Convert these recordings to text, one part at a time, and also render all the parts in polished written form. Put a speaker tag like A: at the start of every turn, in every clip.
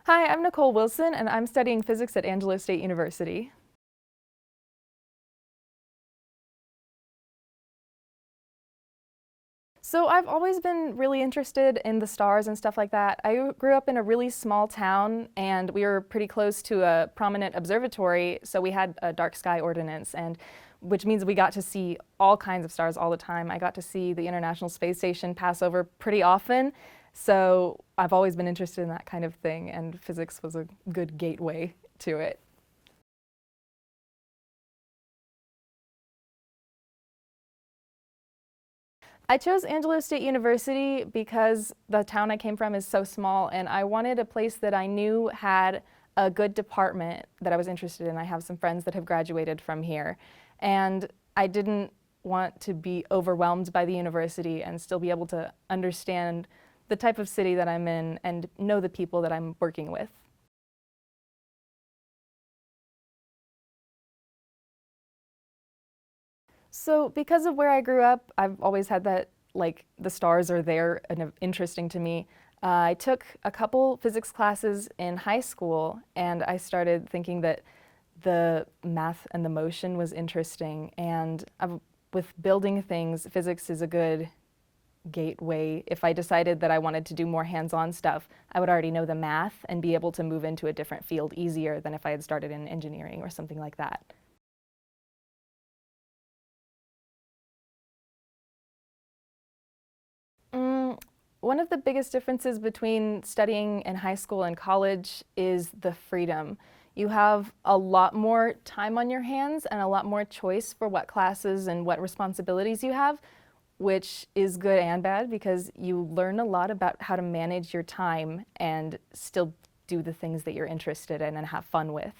A: Hi, I'm Nicole Wilson, and I'm studying physics at Angelo State University. So I've always been really interested in the stars and stuff like that. I grew up in a really small town, and we were pretty close to a prominent observatory, so we had a dark sky ordinance, and which means we got to see all kinds of stars all the time. I got to see the International Space Station pass over pretty often, so I've always been interested in that kind of thing, and physics was a good gateway to it. I chose Angelo State University because the town I came from is so small, and I wanted a place that I knew had a good department that I was interested in. I have some friends that have graduated from here, and I didn't want to be overwhelmed by the university and still be able to understand the type of city that I'm in and know the people that I'm working with. So because of where I grew up, I've always had that, like, the stars are there and interesting to me. I took a couple physics classes in high school, and I started thinking that the math and the motion was interesting. And with building things, physics is a good gateway. If I decided that I wanted to do more hands-on stuff, I would already know the math and be able to move into a different field easier than if I had started in engineering or something like that. One of the biggest differences between studying in high school and college is the freedom. You have a lot more time on your hands and a lot more choice for what classes and what responsibilities you have, which is good and bad because you learn a lot about how to manage your time and still do the things that you're interested in and have fun with.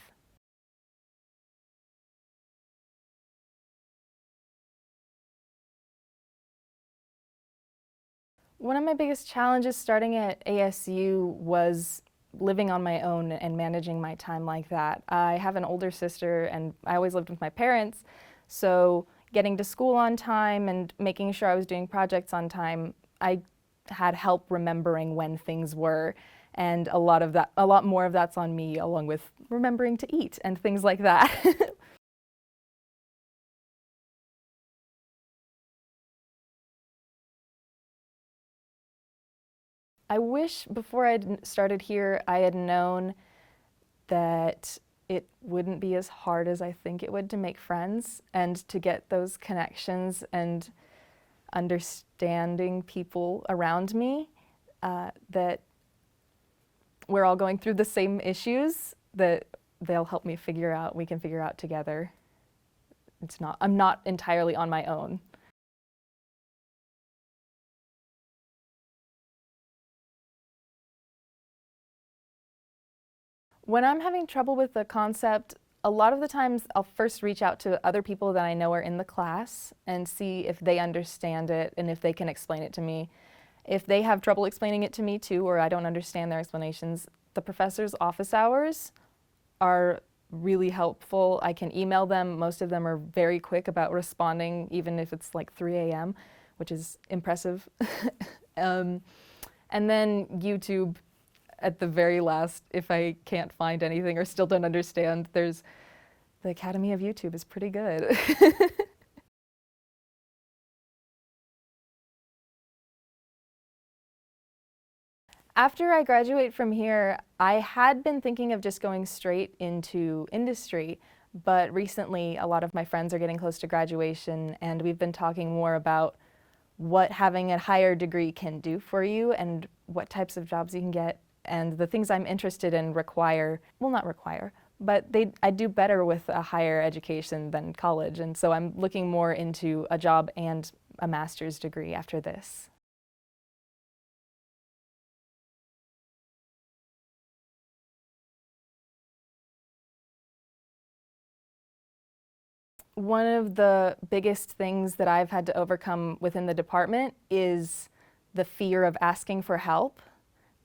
A: One of my biggest challenges starting at ASU was living on my own and managing my time like that. I have an older sister and I always lived with my parents, so getting to school on time and making sure I was doing projects on time, I had help remembering when things were, and a lot more of that's on me, along with remembering to eat and things like that. I wish before I started here I had known that it wouldn't be as hard as I think it would to make friends and to get those connections and understanding people around me, that we're all going through the same issues that they'll help me figure out, we can figure out together. I'm not entirely on my own. When I'm having trouble with the concept, a lot of the times I'll first reach out to other people that I know are in the class and see if they understand it and if they can explain it to me. If they have trouble explaining it to me too, or I don't understand their explanations, the professor's office hours are really helpful. I can email them. Most of them are very quick about responding, even if it's like 3 a.m., which is impressive. um, and then YouTube at the very last, if I can't find anything or still don't understand, there's the Academy of YouTube is pretty good. After I graduate from here, I had been thinking of just going straight into industry, but recently a lot of my friends are getting close to graduation and we've been talking more about what having a higher degree can do for you and what types of jobs you can get, and the things I'm interested in require, well, not require, but I do better with a higher education than college, and so I'm looking more into a job and a master's degree after this. One of the biggest things that I've had to overcome within the department is the fear of asking for help.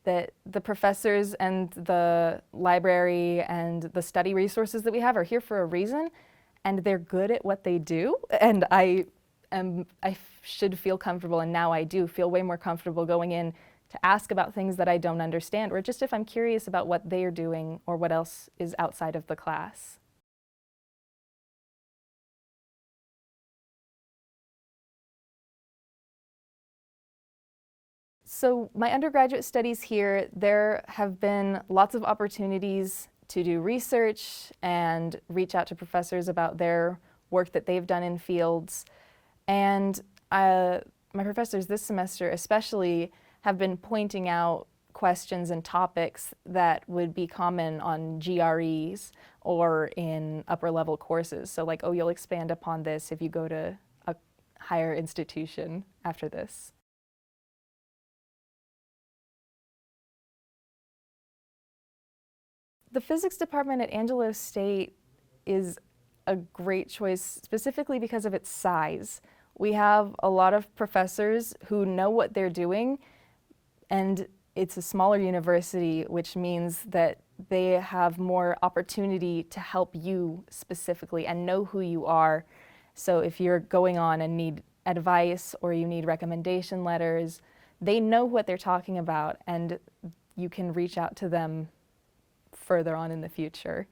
A: That the professors and the library and the study resources that we have are here for a reason, and they're good at what they do. And I should feel comfortable, and now I do feel way more comfortable going in to ask about things that I don't understand, or just if I'm curious about what they're doing or what else is outside of the class. So my undergraduate studies here, there have been lots of opportunities to do research and reach out to professors about their work that they've done in fields. And my professors this semester especially have been pointing out questions and topics that would be common on GREs or in upper level courses. So like, oh, you'll expand upon this if you go to a higher institution after this. The physics department at Angelo State is a great choice specifically because of its size. We have a lot of professors who know what they're doing, and it's a smaller university, which means that they have more opportunity to help you specifically and know who you are. So if you're going on and need advice or you need recommendation letters, they know what they're talking about, and you can reach out to them further on in the future.